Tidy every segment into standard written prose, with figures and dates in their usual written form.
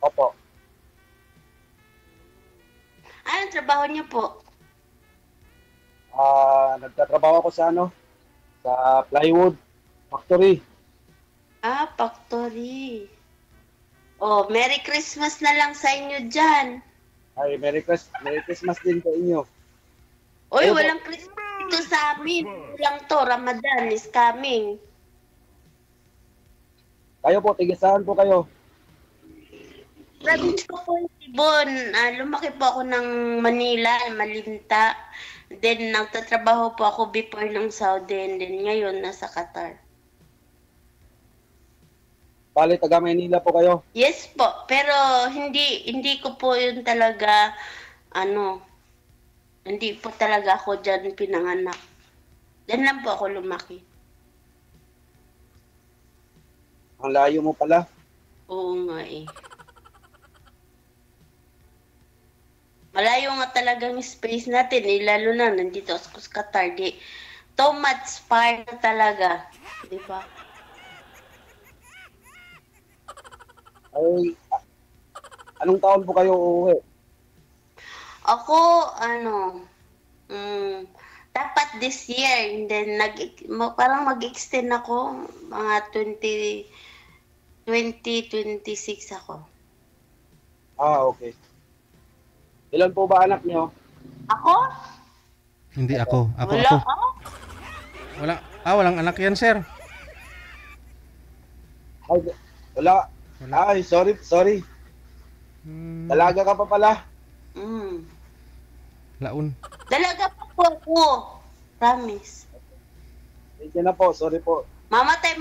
Opo. Anong trabaho niyo po? Nagtatrabaho ako sa sa plywood factory. Factory. Oh, Merry Christmas na lang sa inyo dyan. Ay, Merry Christmas din sa inyo. Uy, Kayo po, walang Christmas dito sa amin. Walang to, Ramadan is coming. tiga saan po kayo? Province ko po yung Ibon. Lumaki po ako ng Manila, Malinta. Then, nagtatrabaho po ako before ng Saudi. And then, ngayon, nasa Qatar. Bali, taga Maynila po kayo. Yes po, pero hindi ko po yun talaga, hindi po talaga ako dyan pinanganak. Diyan lang po ako lumaki. Ang layo mo pala. Oo nga eh. Malayo nga talagang space natin eh, lalo na nandito ako sa Qatar. Too much far na talaga. Di ba? Ay, anong taon po kayo uuwi? Ako, dapat this year, and then parang mag-extend ako, mga 2026 ako. Okay. Ilan po ba anak niyo? Ako? Hindi ako. Wala Ako. ako. Walang anak yan, sir. Ay, wala. Ay, sorry. Dalaga ka pa pala. Laon. Dalaga pa po ako. Promise. Thank you na po, sorry po. Mamatay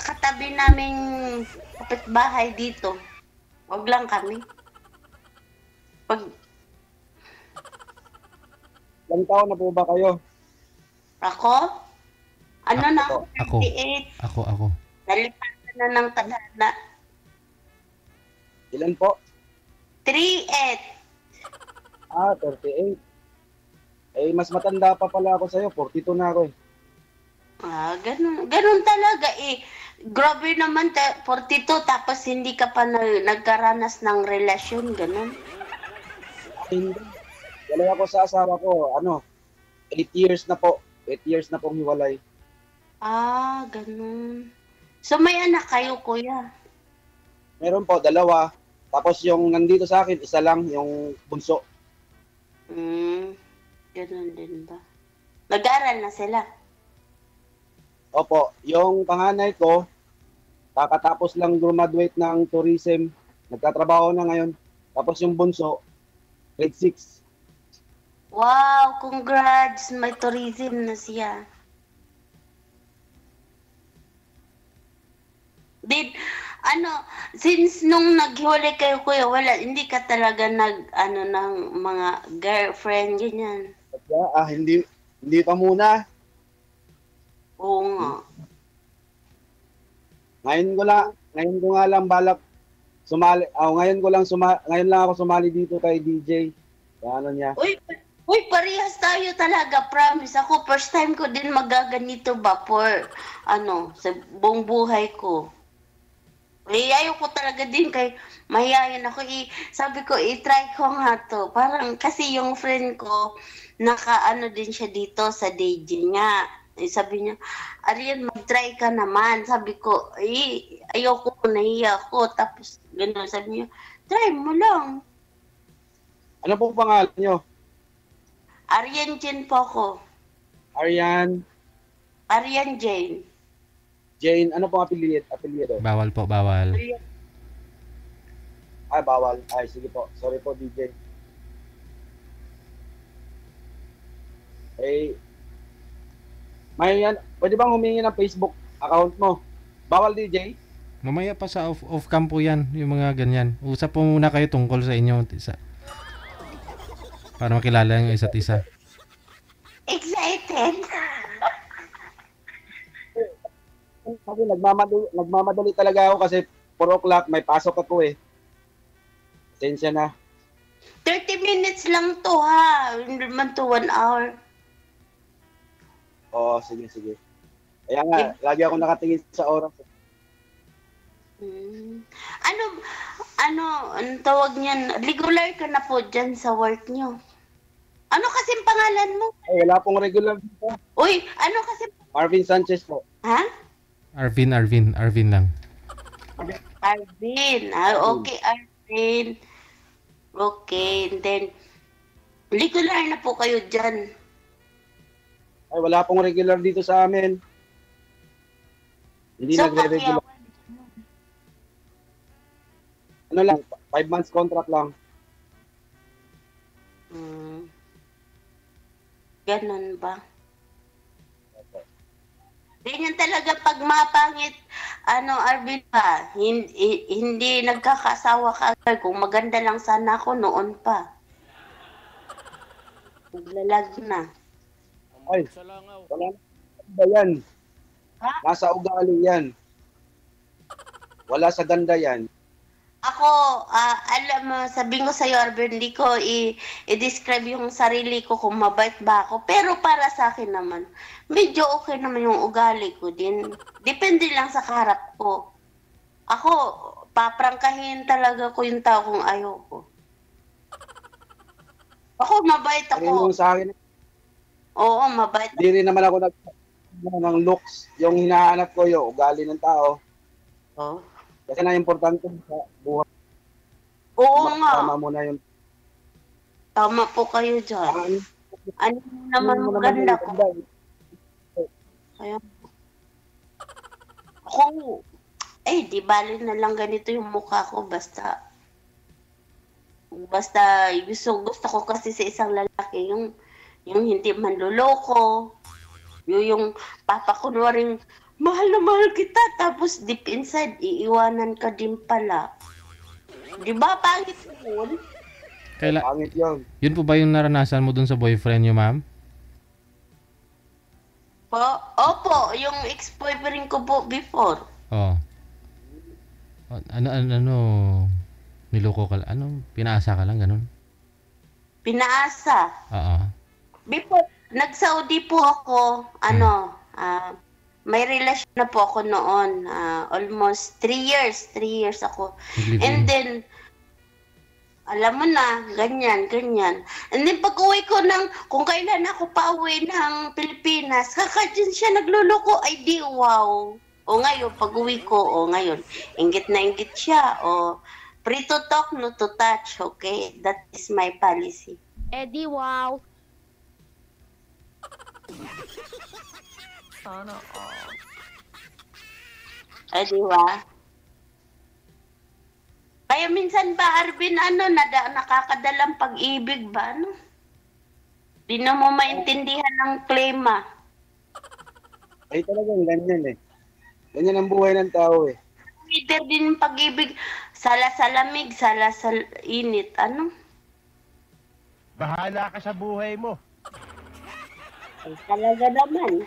katabi naming kapitbahay dito. Wag lang kami. Ilang taon na po ba kayo? Ako? Ako. 38. Ako. Nalipatan na ng tadhana. Ilan po? 38. 38. Eh, mas matanda pa pala ako sa'yo. 42 na ako eh. Ganun talaga eh. Grabe naman, 42 tapos hindi ka pa nagkaranas ng relasyon, ganun. Hindi. Walay ako sa asawa ko. 8 years na po. 8 years na pong hiwalay. Ganun. So may anak kayo, kuya? Meron po, 2. Tapos yung nandito sa akin, isa lang, yung bunso. Ganun din ba? Nag-aaral na sila? Opo, yung panganay ko, kakatapos lang graduate ng tourism. Nagtatrabaho na ngayon. Tapos yung bunso, grade 6. Wow, congrats! May tourism na siya. Since nung naghiwalay kayo, kuya, hindi ka talaga ng mga girlfriend, ganyan? Hindi pa muna. Oo nga. Ngayon ko nga lang balak sumali. Ngayon lang ako sumali dito kay DJ. Niya. Uy, parehas tayo talaga, promise. Ako, first time ko din magaganito ba sa buong buhay ko. Ayaw ko talaga din kay mahihayin ako. Sabi ko, i-try ko nga to. Parang kasi yung friend ko, din siya dito sa DJ nga. Sabi niya, Arian, mag-try ka naman. Sabi ko, ayaw ko, nahiya ako. Tapos, gano'n, sabi niya, try mo lang. Ano po pangalan niyo? Arian Jane po ako. Arian Jane. Jane, ano pong apelyido? Bawal po, bawal. Bawal. Sige po. Sorry po, DJ. Pwede bang humingi ng Facebook account mo? Bawal, DJ? Mamaya pa sa off-cam po yan, yung mga ganyan. Usap po muna kayo tungkol sa inyo. Para makilala yung isa't isa. Excited! Kasi nagmamadali talaga ako kasi 4 o'clock may pasok ako eh. Pasensya na. 30 minutes lang to ha. Hindi man to 1 hour. Oo, sige. Kaya nga, lagi ako nakatingin sa oras. Anong tawag niyan? Regular ka na po dyan sa work nyo. Ano kasing pangalan mo? Ay, wala pong regular dito. Uy, ano kasi? Marvin Sanchez po. Ha? Arvin lang. Arvin. Okay, Arvin. Okay, and then, regular na po kayo dyan. Ay, wala pong regular dito sa amin. Hindi So, nagre-regular. Ano lang, 5 months contract lang. Ganun ba? Ganyan talaga pag mapangit, Arvin pa, hindi nagkakasawa ka agad. Kung maganda lang sana ako noon pa. Naglalag na. Ay, wala na yan. Ha? Nasa ugali yan. Wala sa ganda yan. Ako, alam mo, sabihin ko sa'yo, Arvin, hindi ko i-describe yung sarili ko kung mabait ba ako. Pero para sa akin naman, medyo okay naman yung ugali ko din. Depende lang sa kaharap ko. Ako, paprangkahin talaga ko yung tao kung ayoko. Ako, mabait Ano ako. yung sa akin? Oo, mabait ako. Hindi rin naman ako ng looks. Yung hinahanap ko yung ugali ng tao. Oh. Kasi na importante sa buhay. Oo nga. Tama mo na yung Tama po kayo dyan. Ano naman mo maganda ko? ganda. Kaya, ako, di bali na lang ganito yung mukha ko, basta gusto ko kasi sa isang lalaki, yung hindi manloloko, yung papakunwaring, mahal na mahal kita, tapos deep inside, iiwanan ka din pala. Di ba, pangit yun? Pangit yun. Yun po ba yung naranasan mo dun sa boyfriend niyo, ma'am? Opo, yung ex-boyfriend ko po before. Oh. Ano, niloko ka lang? Pinaasa ka lang, ganun? Pinaasa. Oo. Before, nag-Saudi po ako, may relasyon na po ako noon, almost 3 years. 3 years ako. And then, alam mo na, ganyan. And then pag uwi ko kung kailan ako pa-uwi ng Pilipinas, dyan siya nagluloko, ay di wow. O ngayon, pag uwi ko, ngayon, inggit na inggit siya, free to talk, no to touch, okay? That is my policy. Di wow. Sana Di ba? Kaya minsan ba, Arvin, nakakadalang pag-ibig ba, Di na mo maintindihan ng klima. Ay talagang ganyan eh. Ganyan ang buhay ng tao eh. Either din pag-ibig, sala sa lamig, sala sa init, Bahala ka sa buhay mo. Ay, talaga naman.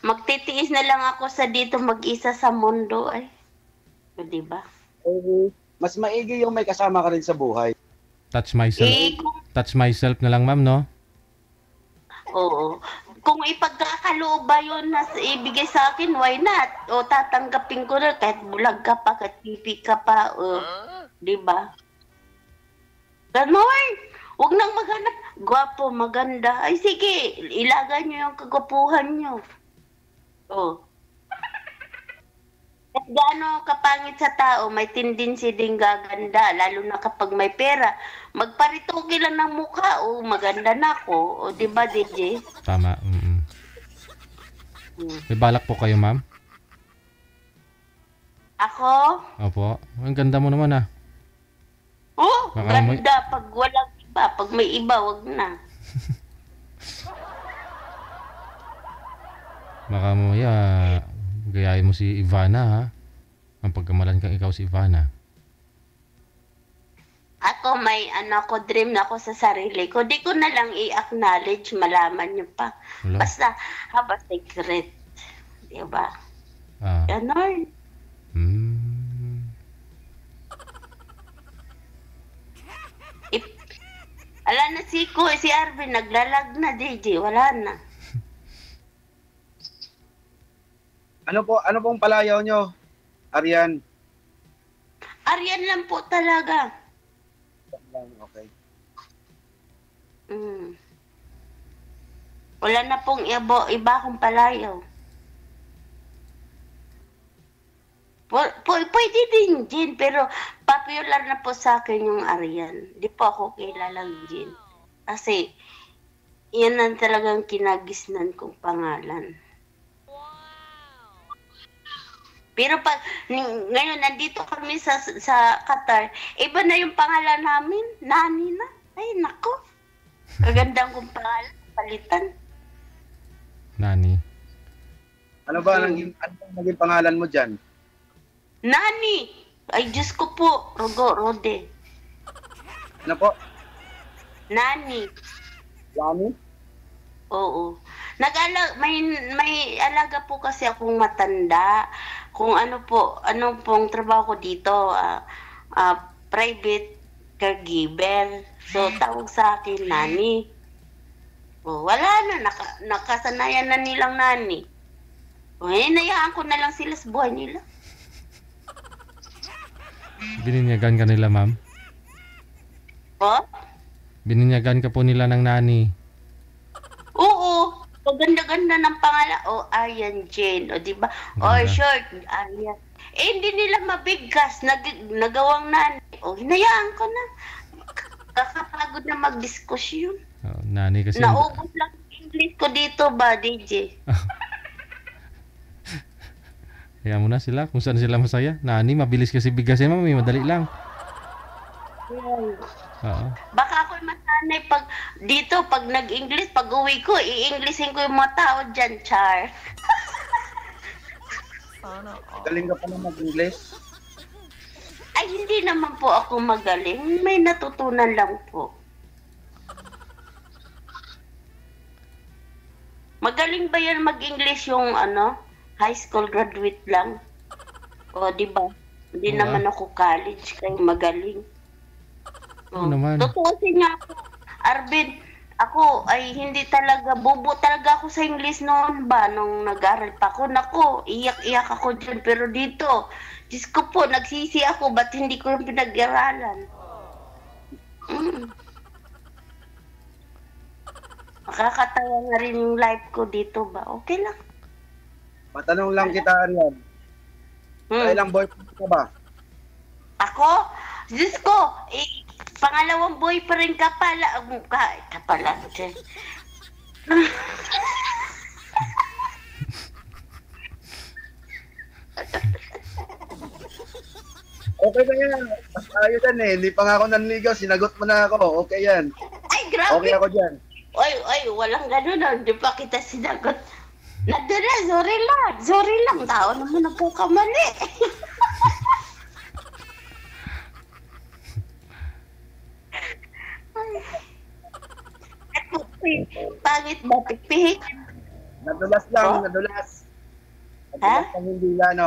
Magtitiis na lang ako sa dito mag-isa sa mundo ay. O, diba? Mas maigi yung may kasama ka rin sa buhay. Touch myself na lang, ma'am, no? Oo. Kung ipagkakaloob ba yun na ibigay sa akin, why not? O tatanggapin ko na kahit bulag ka pa, kahit pipi ka pa, diba? Ganon! Huwag nang maghanap. Gwapo, maganda. Ay, sige, ilagay nyo yung kagwapuhan nyo. At gaano kapangit sa tao, may tendency din gaganda, lalo na kapag may pera. Magparituki lang ng mukha, maganda na ako. O, diba, DJ? Tama. May balak po kayo, ma'am? Ako? Opo. Ang ganda mo naman, Ganda. Pag walang iba, pag may iba, wag na. Baka mamaya, gayahin mo si Ivana, ha? Ang pagkamalan kang ikaw si Ivana. Ako dream na ako sa sarili ko. Di ko na lang i-acknowledge, malaman nyo pa. Wala. Basta, haba secret. Diba? Ganon. Ala na si Arvin, naglalag na, DJ. Wala na. Ano pong palayaw nyo, Arian? Aryan lang po talaga. Okay. Mm. Wala na pong iba akong palayaw. Pwede din Jin, pero popular na po sa akin yung Aryan. Di po ako kilalang Jin. Kasi, yan ang talagang kinagisnan kong pangalan. Pero ngayon nandito kami sa Qatar, iba na yung pangalan namin, Nani na. Ay, nako. Kagandang kong pangalan, palitan. Nani. Ano naging pangalan mo dyan? Nani! Ay, Diyos ko po, Rode. Ano po? Nani. Yani? Oo. May alaga po kasi akong matanda. Kung ano pong trabaho ko dito, private caregiver. So, tawag sa akin, Nani. O, wala na, nakasanayan na nilang Nani. O, hinayaan ko na lang sila sa buhay nila. Bininyagan ka nila, ma'am? O? Bininyagan ka po nila ng Nani. Oo. Paganda-ganda ng pangalan. O, Aryan Jane. O, diba? O, Ganda. short, Aryan. Hindi nila mabigkas. Nagawang Nani. O, hinayaan ko na. Kakapagod na magdiskusyon. Oh, Nani kasi. Naubos lang yung English ko dito ba, DJ? Kaya mo na sila kung saan sila masaya. Nani, mabilis kasi bigas ma'am. Madali lang. Oo. Baka ako'y masanay pag nag-English, pag uwi ko, i-Englishin ko yung mga tao dyan, Char. Galing ka pala mag-English? Ay, hindi naman po ako magaling. May natutunan lang po. Magaling ba yan mag-English yung high school graduate lang? O, di ba? Hindi Oo. naman ako college, kaya magaling. Oo naman. Tutuusin niya ako. Arvin, ako ay hindi talaga, bobo talaga ako sa English noon ba, nung nag-aral pa ako. Nako, iyak-iyak ako dyan. Pero dito, Diyos ko po, nagsisi ako, ba't hindi ko yung pinag-aralan? Makakatawa na rin yung life ko dito ba? Okay lang. Matanong lang kita, Arian. Ilang boyfriend ka ba? Ako? Diyos ko, pangalawang boyfriend ka pala. Ka pala. Okay na yan. Mas ayos yan eh. Hindi pa nga ako nanligaw. Sinagot mo na ako. Okay yan. Ay, grabe. Okay ako dyan. Ay, walang gano'n. Hindi pa kita sinagot. Nadala, sorry lang. Tao naman nagkakamali. Pangit ba, pipihik? Nadulas lang, Oh? nadulas. Ha? Nadulas ng hindi ano.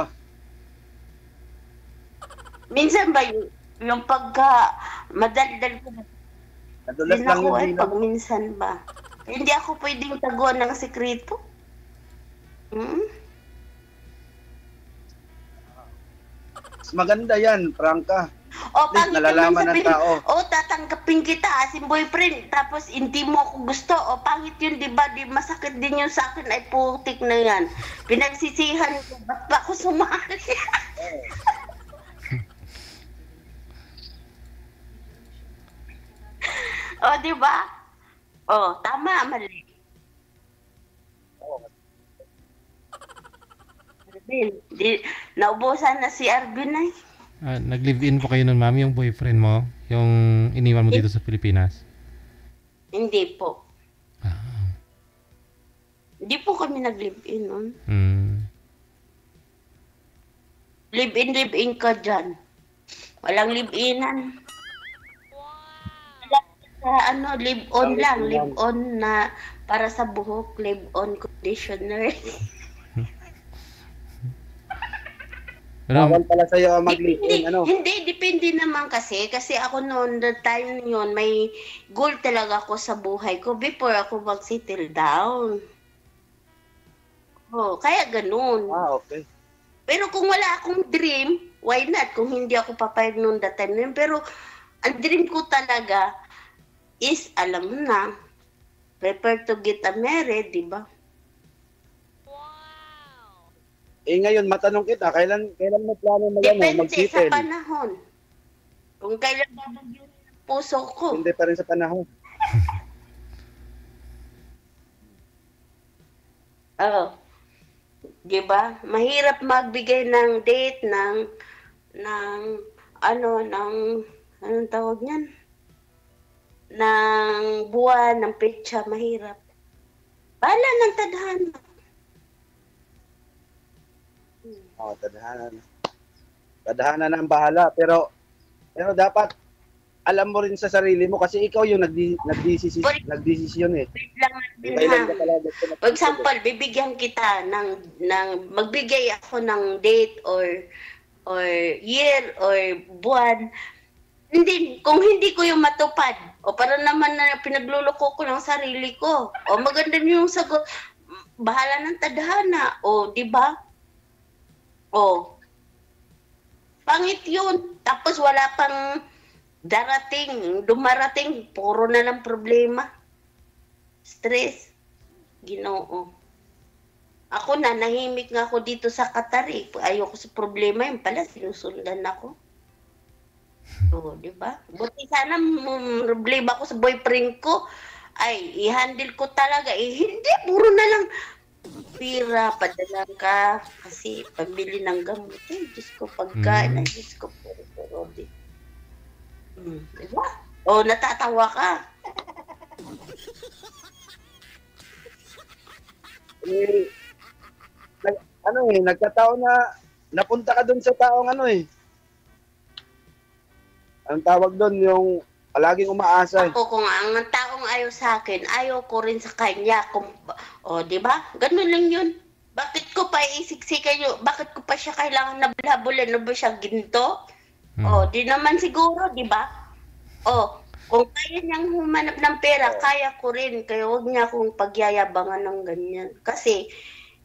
Minsan ba yung pagka madaldal ko, Nadulas din lang ako yung ay dila. pag minsan ba. Hindi ako pwedeng taguan ng sekreto. Mas maganda yan, Franca. O, At least pangit nalalaman naman ng tao. tatanggapin kita as in boyfriend, tapos hindi mo ako gusto. O, pangit yun, di ba? Di masakit din yun sa akin, ay putik na yan. Pinagsisihan ko, ba't ba ako sumali? O, di ba? O, tama, mali. Arvin, naubusan na si Arvin ay. Nag-live-in po kayo nun, ma'am, yung boyfriend mo? Yung iniwan mo dito sa Pilipinas? Hindi po. Ah. Hindi po kami nag-live-in nun. Hmm. Live-in ka dyan. Walang live-inan. Live-on lang. Live-on na para sa buhok. Live-on conditioner. Pero, Bawal pala sa'yo mag-live-in, ano? Hindi, depende naman kasi. Kasi ako noon, the time yun, may goal talaga ako sa buhay ko before ako mag-settle down. Oh, kaya ganun. Okay. Pero kung wala akong dream, why not? Kung hindi ako papayag noon that time na yun. Pero ang dream ko talaga is, alam mo na, prepare to get married, di ba? Ngayon, matanong kita, kailan mo plano Depende sa mag-settle? panahon. Kung kailan babagyan ng puso ko. Hindi pa rin sa panahon. Oo. Di ba? Mahirap magbigay ng date anong tawag niyan? Ng buwan, ng petsa, mahirap. Bahala ng tadhana. Tadhana na. Tadhana na ang bahala. Pero dapat, alam mo rin sa sarili mo kasi ikaw yung nagdesisyon eh. Wait lang natin, Kailan ha? ka talaga For example, bibigyan kita magbigay ako ng date or year or buwan. Kung hindi ko yung matupad, o para naman na pinagluloko ko ng sarili ko, o maganda yung sagot, bahala ng tadhana, o di ba? O, pangit yun. Tapos wala pang dumarating, puro na lang problema. Stress. Ginoo. Ako na, nahimik nga ako dito sa Qatar eh. Ayoko sa problema yun pala, sinusundan ako. Oo, di ba? Buti sana problema ko sa boyfriend ko, ay, i-handle ko talaga. Hindi, puro na lang pira, padala ka, kasi pambili ng gamot. Diyos ko, pagkain, Diyos ko, puro. Di ba? O, natatawa ka. Nagkataon na napunta ka doon sa taong ang tawag doon yung palaging umaasa. Ako, kung ang taong ayaw sa akin, ayaw ko rin sa kanya. Di ba? Ganun lang yun. Bakit ko pa isiksikan yun? Bakit ko pa siya kailangan na blabulan? Ano ba siya, ginto? Di naman siguro, di ba? Kung kaya niyang humanap ng pera, kaya ko rin. Kaya huwag niya akong pagyayabangan ng ganyan. Kasi,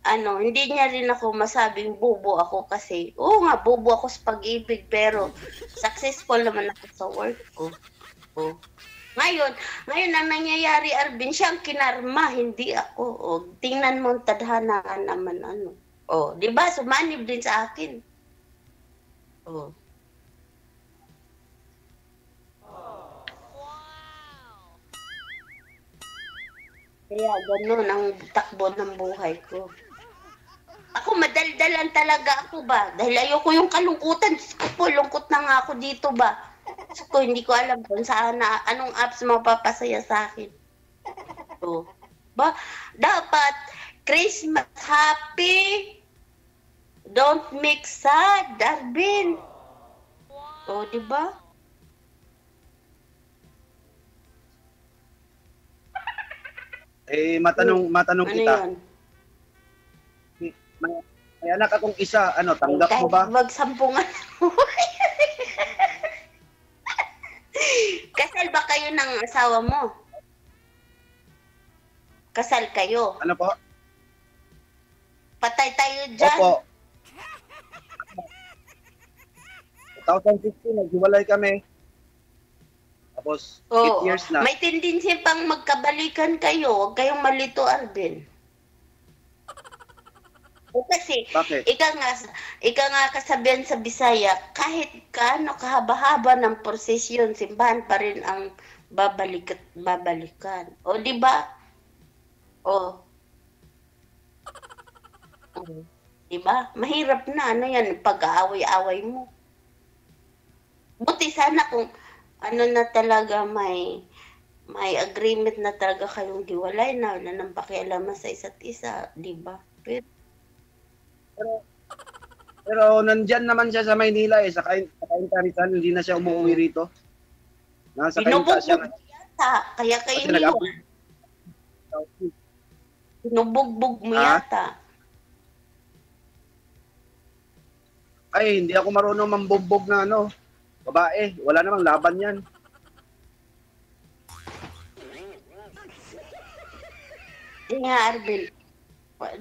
hindi niya rin ako masabing bobo ako kasi, nga, bobo ako sa pag-ibig, pero successful naman ako sa work ko. Ngayon ang nangyayari, Arvin, siyang kinarma, hindi ako. Tingnan mo ang tadhana naman, di ba? Sumanib din sa akin. Kaya ganun ang takbo ng buhay ko. Ako, madaldalan talaga ako ba? Dahil ayoko yung kalungkutan. Diyos ko po, lungkot na nga ako dito ba? Diyos ko, hindi ko alam kung saan anong apps mapapasaya sa akin. Dapat, Christmas happy. Don't make sad, Darwin. Di ba? Matanong kita. Yan? May anak akong isa, tanggap mo ba? Kahit magsampungan. Kasal ba kayo ng asawa mo? Kasal kayo? Ano po? Patay tayo dyan. Opo. 2016, naghiwalay kami. Tapos, 8 years na. May tendency pang magkabalikan kayo. Huwag kayong malito, Arvin. Kasi, Bakit? ika nga kasabihan sa Bisaya, kahit kahaba-haba ng prosesyon, simbahan pa rin ang babalikan. Di ba? Di ba? Mahirap na, yan, pag-aaway-aaway mo. Buti sana kung na talaga may agreement na talaga kayong hiwalay na wala nang pakialaman sa isa't isa, di ba? Pero nandyan naman siya sa Maynila sa Rizal, hindi na siya umuwi rito. Nasa Kainta siya. Yata, kaya kayo niyo. Pinubugbog mo yata. Ay, hindi ako marunong mambugbog na babae. Wala namang laban yan. Hindi nga, Arvin.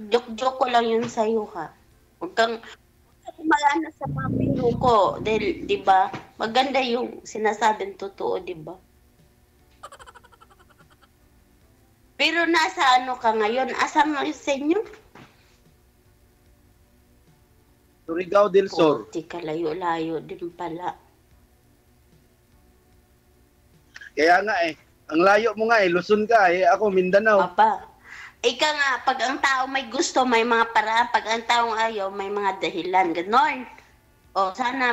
Joke-joke ko lang yun sa'yo, ha. Huwag kang malana sa mga biro ko. Dahil, di ba, maganda yung sinasabing totoo, di ba? Pero nasa ano ka ngayon? Asan mo sa inyo? Surigao del Sur. Tika, layo-layo din pala. Kaya nga eh, ang layo mo nga eh, Luzon ka eh, ako Mindanao. Papa, ika nga, pag ang tao may gusto, may mga paraan. Pag ang taong ayaw, may mga dahilan. Ganon. O, sana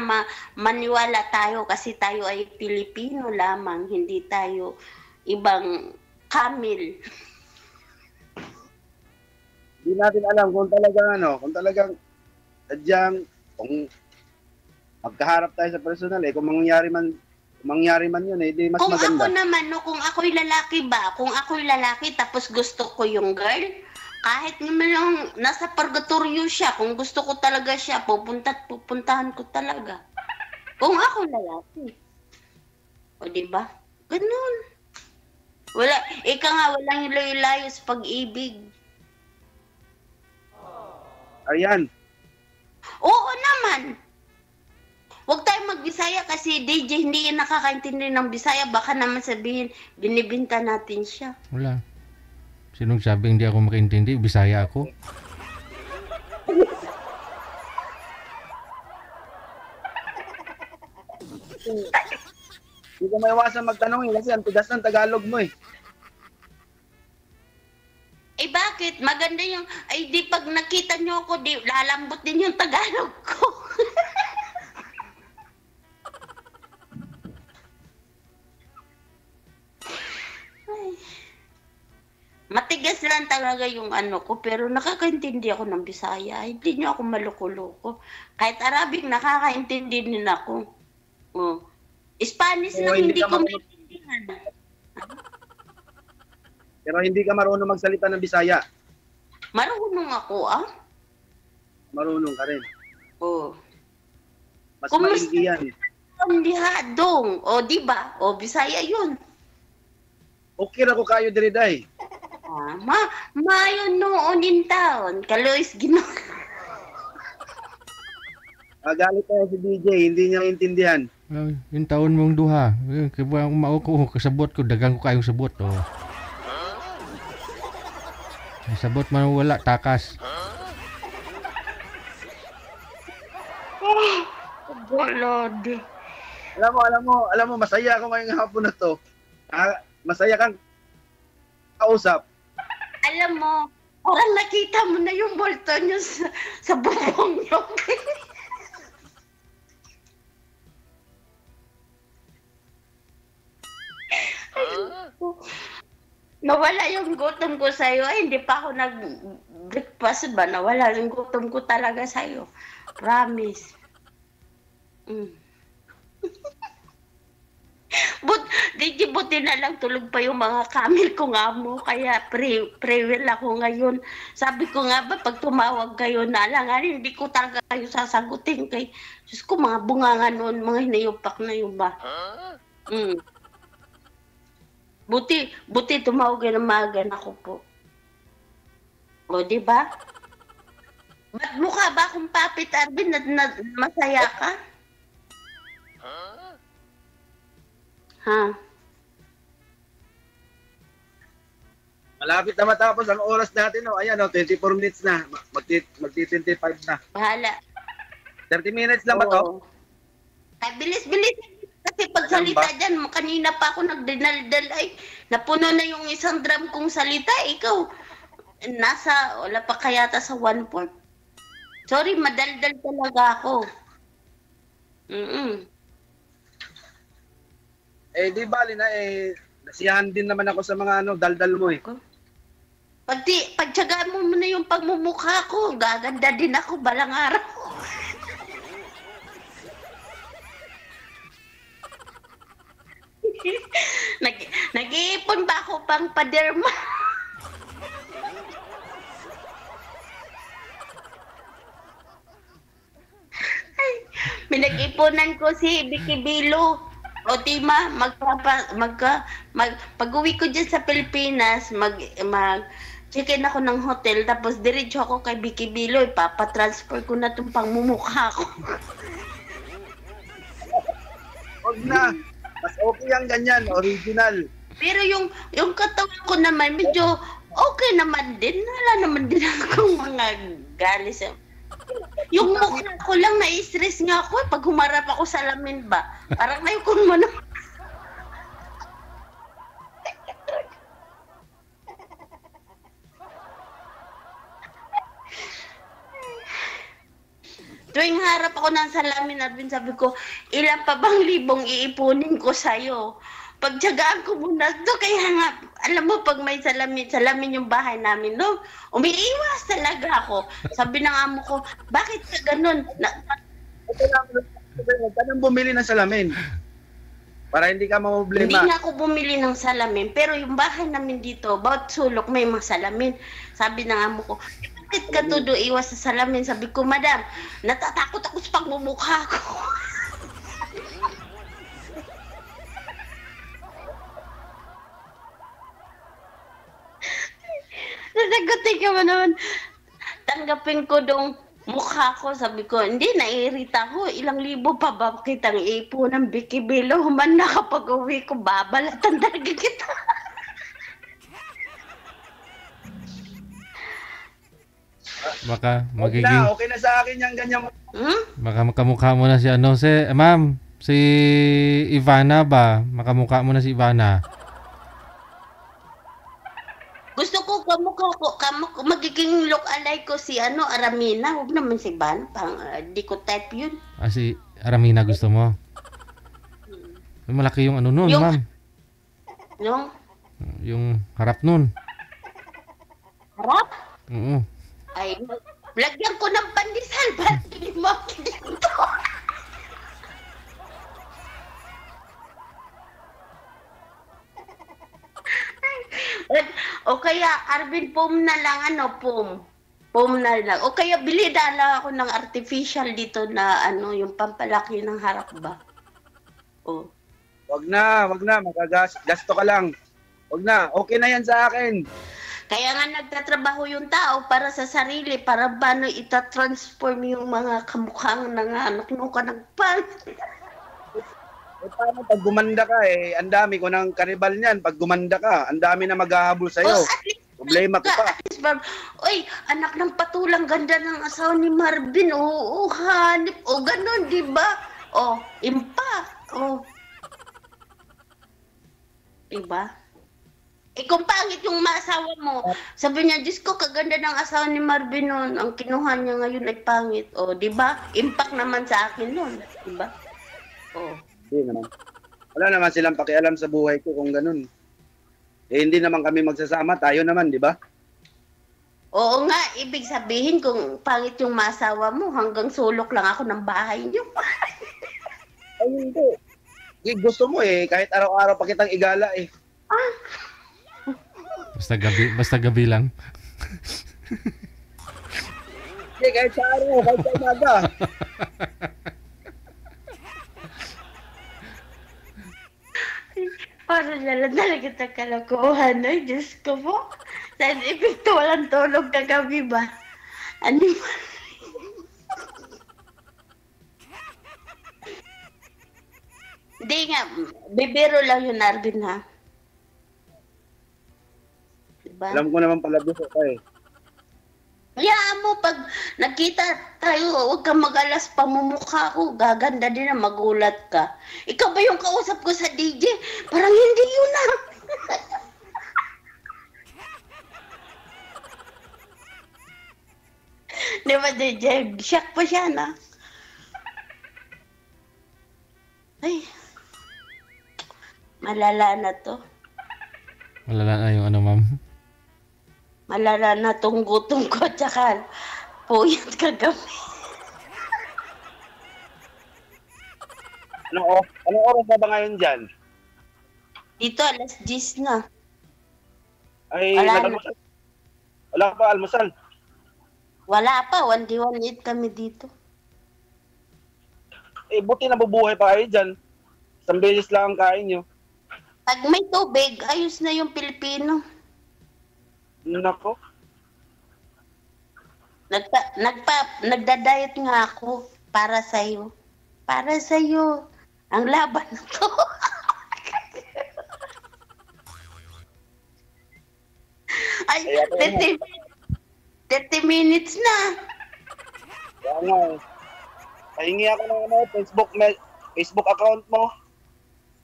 maniwala tayo kasi tayo ay Pilipino lamang, hindi tayo ibang Kamil. Hindi natin alam kung talagang sadyang, kung magkaharap tayo sa personal eh, kung mangyari man yun eh, di mas Kung maganda. ako naman, no, kung ako'y lalaki ba, kung ako'y lalaki tapos gusto ko yung girl, kahit naman lang nasa purgatorio siya, kung gusto ko talaga siya, pupuntahan ko talaga. Kung ako lalaki. O, diba? Ganun. Ika nga, walang layo-layo sa pag-ibig. Ayan. Oo naman. Huwag tayong magbisaya kasi DJ hindi yan nakakaintindi ng Bisaya. Baka naman sabihin, binibinta natin siya. Wala. Sinong sabi hindi ako makaintindi? Bisaya ako. Hindi ko maiwasan magtanong eh, kasi ang tigas ng Tagalog mo eh. Eh bakit? Maganda yung, ay di pag nakita nyo ako, di lalambot din yung Tagalog ko. Ay. Matigas lang talaga yung ano ko, pero nakakaintindi ako ng Bisaya. Hindi nyo ako maloko-loko. Kahit Arabic, nakakaintindi din ako. Oh. Spanish Oo, lang hindi hindi ka ko marunong- maintindihan. Pero hindi ka marunong magsalita ng Bisaya. Marunong ako, ah? Marunong ka rin. Oh. Mas Kumusta? maigi yan. Ang dihadong. O, di ba? O, Bisaya yun. Okay ra ko kayo diri day. Ah, mayon noon in taon. Kalois gino. Magalit tayo si DJ, hindi niya maintindihan. Ay, yung taon mong duha. Kaya mao ko, kasabot ko, dagang ko kayong sabot. Oh. Ay, sabot man wala, takas. Golod. Alam mo, masaya ako ngayong hapon na to. Masaya kang kausap. Alam mo, parang nakita mo na yung bolto nyo sa bubong nyo. Nawala yung gutom ko sa'yo. Ay, hindi pa ako nag-breakfast ba? Nawala yung gutom ko talaga sa'yo. Promise. Mm. Buti na lang tulog pa yung mga kamil ko nga mo. Kaya pre-will ako ngayon. Sabi ko nga ba, pag tumawag kayo na lang, hindi ko talaga kayo sasagutin. Kay, Diyos ko, mga bunganga noon, mga hinayupak na yun ba? Mm. Buti tumawag kayo ng magan ako po. O, di ba? Ba't mukha ba akong Papit Arvin na masaya ka? Ha? Malapit na matapos ang oras natin. Oh. Ayan, 24 minutes na. Magti-25 na. Bahala. 30 minutes lang ba to? Oo. Ay, bilis-bilis. Kasi pagsalita dyan, kanina pa ako nagdinaldal. Ay, napuno na yung isang drum kong salita. Ikaw, wala pa kayata sa 1/4. Sorry, madaldal talaga ako. Eh, di bali na eh. Nasiyahan din naman ako sa mga daldal mo eh. Pagtsagaan mo muna yung pagmumukha ko, gaganda din ako balang araw. Nag-iipon ba ako pang paderma? Ay, pinag-ipunan ko si Vicky Bilo. O Tima, pag-uwi ko dyan sa Pilipinas, check-in ako ng hotel, tapos diretso ako kay Vicky Biloy, papatransfer ko na itong pangmumukha ko. Huwag na. Mas okay ang ganyan, original. Pero yung katawan ko naman, medyo okay naman din. Wala naman din akong mga galis. Yung mukha ko lang na-stress nga ako pag humarap ako sa lamin ba. Parang ayokon mo na. Tuwing harap ako ng salamin, Arvin, sabi ko, ilan pa bang libong iipunin ko sa'yo? Pagtyagaan ko muna to, kaya nga, alam mo, pag may salamin yung bahay namin, no? Umiiwas talaga ako. Sabi ng amo ko, bakit ka ganun? Huwag ka nang bumili ng salamin. Para hindi ka Hindi mamblema. na ako bumili ng salamin, pero yung bahay namin dito, bawat sulok may mga salamin. Sabi ng amo ko, bakit ka todo iwas sa salamin? Sabi ko, madam, natatakot ako sa pagmumukha ko. Nasagutin ka mo naman. Tanggapin ko dong mukha ko. Sabi ko, hindi, naiirita ko. Ilang libo pa ba kitang ipo ng Vicky Bilo? Human na kapag uwi ko, babalatan talaga kita. Baka Huwag magiging na, okay na sa akin yung ganyan. baka makamukha mo na si ano ma'am, si Ivana ba? Makamukha mo na si Ivana. Gusto ko magiging look alike ko si Aramina. Huwag naman si Van. Di ko type yun. Ah, si Aramina gusto mo? Malaki yung ano nun, Yung- ma'am. No? Yung harap nun. Harap? Oo. Ay, lagyan ko ng pandesal. Ba't hindi mo dito? O kaya, Arvin, foam na lang, foam. Foam na lang. O kaya, bili na lang ako ng artificial dito na, yung pampalaki ng harap ba? O. Huwag na, gasto ka lang. Huwag na, okay na yan sa akin. Kaya nga nagtatrabaho yung tao para sa sarili, para ba itatransform yung mga kamukhang nanganok ka ng pan. Eh, paano pag gumanda ka ang dami ko ng karibal niyan. Pag gumanda ka, ang dami na maghahabol sa'yo. at least, Problema ko pa. at least, oy, anak ng patulang ganda ng asawa ni Marvin. Oo, hanip. O, ganun, di ba? O, impa. O. Diba? Eh, kung pangit yung maasawa mo, sabi niya, Diyos ko, kaganda ng asawa ni Marvin noon. Ang kinuha niya ngayon ay pangit. O, di ba? Impact naman sa akin noon. Di ba? O. Hindi naman. Wala naman silang pakialam sa buhay ko kung ganun. Eh, hindi naman kami magsasama. Tayo naman, di ba? Oo nga, ibig sabihin kung pangit yung maasawa mo, hanggang sulok lang ako ng bahay niyo. Ay, hindi. Eh, gusto mo kahit araw-araw pa kitang igala Basta gabi lang. Hindi, kahit sa araw, kahit sa umaga. Para nalang talaga sa kalokohan, ay Diyos ko po. Dahil epekto walang tulog kagabi ba? Ano ba? Hindi nga, bibiro lang yun, Arvin, ha? Diba? Alam ko naman pala gusto ka Hayaan mo, pag nakita tayo, huwag kang mag-alas pamumukha ko. Gaganda din na magulat ka. Ikaw ba yung kausap ko sa DJ? Parang hindi yun na. Di ba, DJ? Shock pa siya na. Ay. Malala na to. Malala na yung ano, ma'am. Malala na tong gutom ko at saka puyat kagabi. Anong oras na ba ngayon dyan? Dito, alas 10 na. Ay, Wala na. nag-almusal. Wala pa almusal. Wala pa, 1D18 kami dito. Eh, buti nabubuhay pa kayo dyan. Isang beses lang ang kain nyo. Pag may tubig, ayos na yung Pilipino. Nako. Nagda-diet nga ako para sa'yo. Para sa'yo. Ang laban na to. Ay, Kaya ko nga. 30 minutes na. Kaya nga eh. Pahingi ako ng ano, Facebook account mo.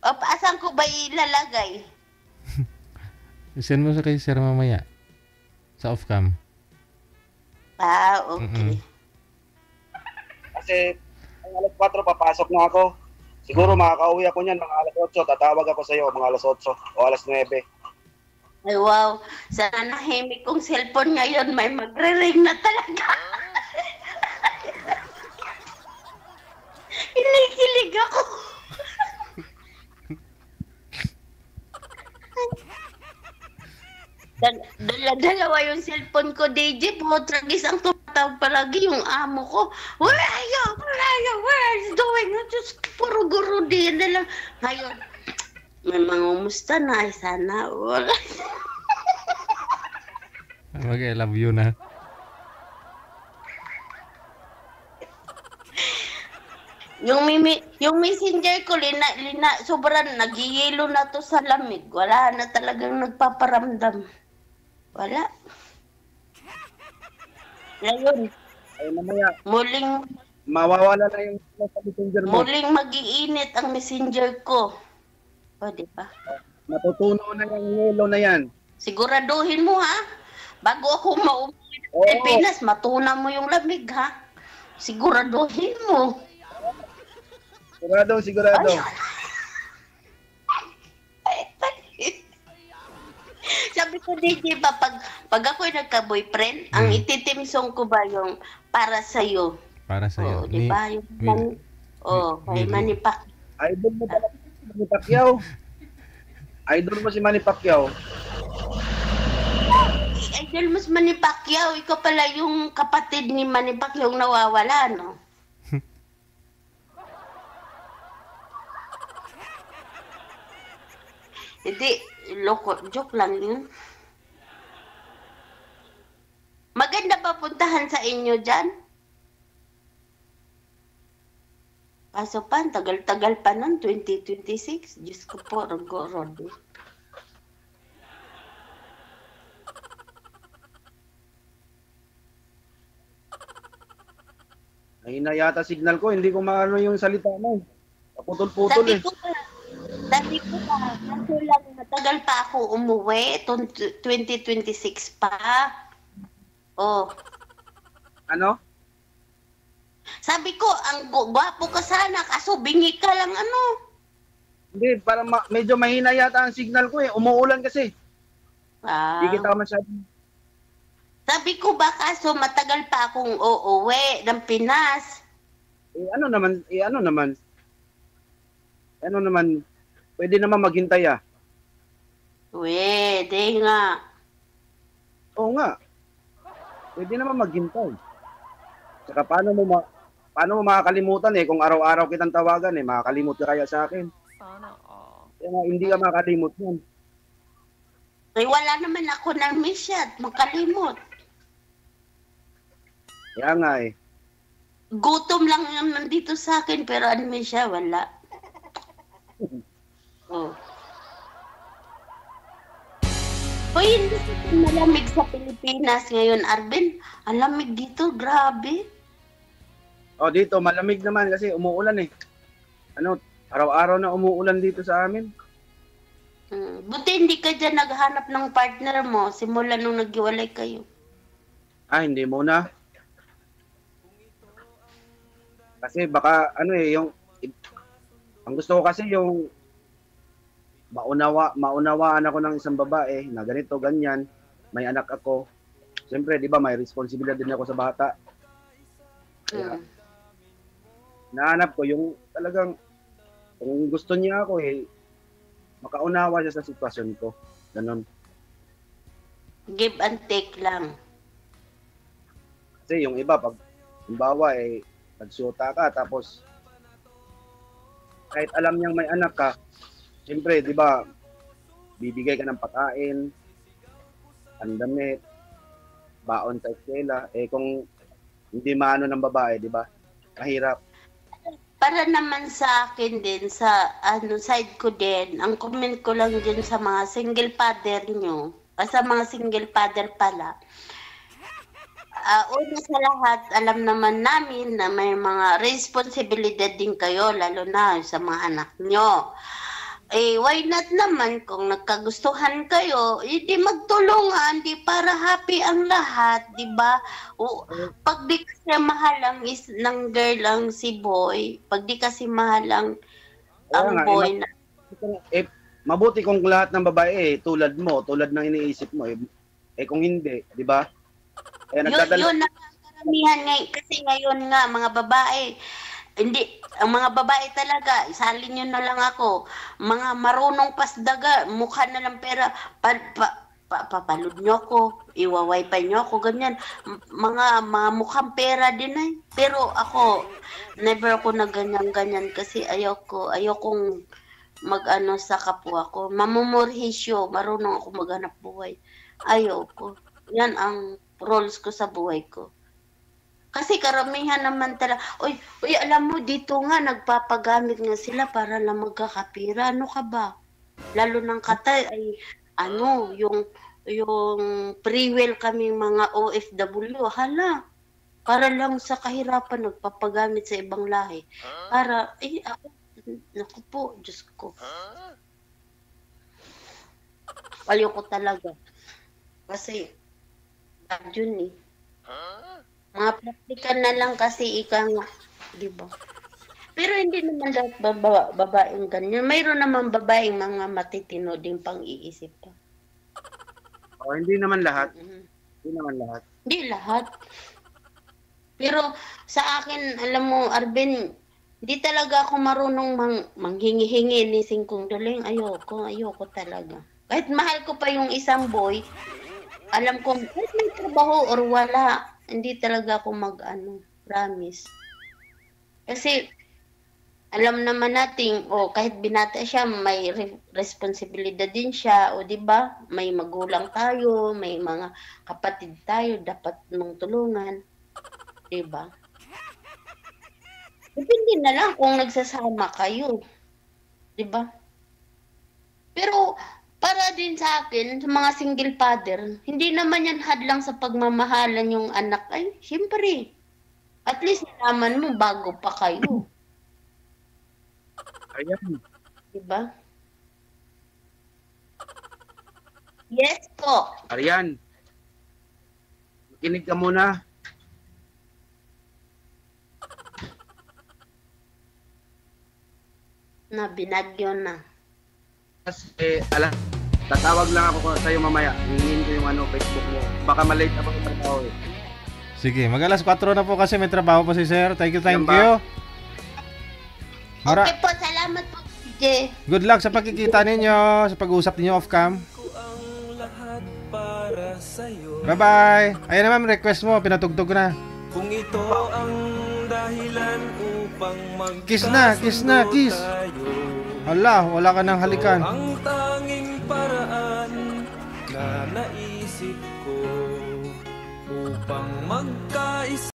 O, asan ko ba ilalagay? Send mo sa kay sir mamaya. Sa off-cam. Ah, okay. Kasi ang alas 4 papasok na ako. Siguro makakauwi ako niyan mga alas 8. Tatawag ako sa iyo mga alas 8 o alas 9. Ay, wow. Sa nahimik kong cellphone ngayon, may magre-ring na talaga. Kinikilig ako. Dalawa yung cellphone ko, DJ. Tragis ang tumatawag palagi yung amo ko. Where are you? Where are you? Where is doing? Just puro guro din na lang. Ngayon, may mangumusta na. Ay, sana. Wala. I love you na. Yung messenger ko, sobrang nagiyelo na to sa lamig. Wala na talagang nagpaparamdam. Wala. Ngayon, Ay mamaya, muling mawawala na yung sa messenger mo. muling mag-iinit ang messenger ko. O, di ba? Matutunaw na yung yelo na yan. Siguraduhin mo, ha? Bago ako mauwi ng Oo. Pilipinas, matuna mo yung lamig, ha? Siguraduhin mo. Sigurado. Sabi ko, DJ ba, pag ako'y nagka-boyfriend, ang ititimsong ko ba yung para sa'yo? Para sa iyo. Oo, di ba? Yung kay Mili. Manny Pacquiao. Idol mo talaga si Manny Pacquiao. Idol mo si Manny Pacquiao. Idol mo si Manny Pacquiao, ikaw pala yung kapatid ni Manny Pacquiao yung nawawala, no? Hindi, joke lang yun. Maganda ba puntahan sa inyo dyan? Kaso pa, tagal-tagal pa nun, 2026. Diyos ko po, Rod. Mahina yata signal ko, hindi ko maano yung salita mo. Putol-putol eh. Sabi ko ba, kaso lang matagal pa ako umuwi, 2026 pa. Oh. Ano? Sabi ko, ang gwapo ka sana, kaso bingi ka lang ano. Hindi, parang medyo mahina yata ang signal ko eh. Umuulan kasi. Ah. Hindi kita masyado. Sabi ko ba, kaso matagal pa akong uuwi ng Pinas. Ano naman, pwede naman maghintay ah. Pwede nga. Oo nga. Pwede naman maghintay. Saka paano mo makakalimutan eh kung araw-araw kitang tawagan eh, makakalimot ka kaya sa akin. Sana all. Kaya nga, hindi ka makakalimot yan. Ay, wala naman ako ng miss at makalimot. Kaya nga eh. Gutom lang yung nandito sa akin, pero amnesia, wala. Oh. Hoy, hindi kasi malamig sa Pilipinas ngayon, Arvin. Ang lamig dito, grabe. Oh, dito malamig naman kasi umuulan eh. Araw-araw na umuulan dito sa amin. Buti hindi ka dyan naghanap ng partner mo simula nung naghiwalay kayo. Ah, hindi muna. Kasi baka ang gusto ko kasi yung maunawaan ako ng isang babae na ganito, ganyan, may anak ako. Siyempre, di ba, may responsibilidad din ako sa bata. Kaya, nahanap ko yung talagang, kung gusto niya ako makaunawa siya sa sitwasyon ko. Ganon. Give and take lang. Kasi yung iba, pag halimbawa nagsyota ka, tapos kahit alam niyang may anak ka, siyempre, di ba, bibigay ka ng pagkain, ang damit, baon sa eskwela. Kung hindi maano ng babae, di ba? Mahirap. Para naman sa akin din, sa side ko din, ang comment ko lang din sa mga single father nyo, sa mga single father pala, una sa lahat, alam naman namin na may mga responsibilidad din kayo, lalo na sa mga anak nyo. Why not naman kung nagkagustuhan kayo, di magtulungan, di para happy ang lahat, di ba? Pag di kasi mahalang ng girl ang si boy, pag di kasi mahalang ang boy na... Mabuti kung lahat ng babae, tulad mo, tulad ng iniisip mo, kung hindi, di ba? Yun na karamihan ngayon. Kasi ngayon nga, mga babae, ang mga babae talaga, isalin nyo na lang ako, mga marunong pasdaga, mukha na lang pera, papalod nyo ako, iwawaypay nyo ako, ganyan. Mga mukhang pera din eh. Pero ako, never ako na ganyan-ganyan kasi ayokong mag-ano sa kapwa ko. Mamumurhisyo, marunong ako maghanap buhay. Ayoko. Yan ang roles ko sa buhay ko. Kasi karamihan naman talaga, uy, alam mo, dito nga, nagpapagamit nga sila para lang magkakapira. Ano ka ba? Lalo ng katay ay, yung pre-will kaming mga OFW, hala, para lang sa kahirapan, nagpapagamit sa ibang lahi. Para, naku po, Diyos ko. Ayoko talaga. Kasi, yun eh. Mga praktikal na lang kasi nga, di ba? Pero hindi naman lahat babaeng ganyan. Mayroon naman babaeng mga matitino din pang-iisip pa. Hindi naman lahat. Hindi naman lahat. Hindi lahat. Pero sa akin, alam mo, Arben, hindi talaga ako marunong manghingi-hingi ni Singkong Daling. Ayoko talaga. Kahit mahal ko pa yung isang boy, alam ko, kahit may trabaho or wala, hindi talaga ako promise. Kasi, alam naman natin, kahit binata siya, may responsibilidad din siya, di ba? May magulang tayo, may mga kapatid tayo, dapat mong tulungan. Di ba? Depende na lang kung nagsasama kayo. Di ba? Pero, para din sa akin, sa mga single father, hindi naman yan hadlang sa pagmamahalan yung anak. Ay, siyempre. At least nalaman mo bago pa kayo. Ayan. Diba? Yes po. Arian, makinig ka muna. Binagyo na. Kasi, tatawag lang ako sa iyo mamaya. Hingin ko yung Facebook mo. Baka malate ako sa trabaho eh. Sige, mag-alas 4 na po kasi may trabaho pa si sir. Thank you. Okay po, salamat po, DJ. Good luck sa pagkikita ninyo, sa pag-uusap ninyo off-cam. Bye-bye. Ayan na ma'am, request mo, pinatugtog na. Kung ito ang dahilan upang kiss. Hala, wala ka nang halikan. ang tanging paraan na naisip ko upang magkaisa.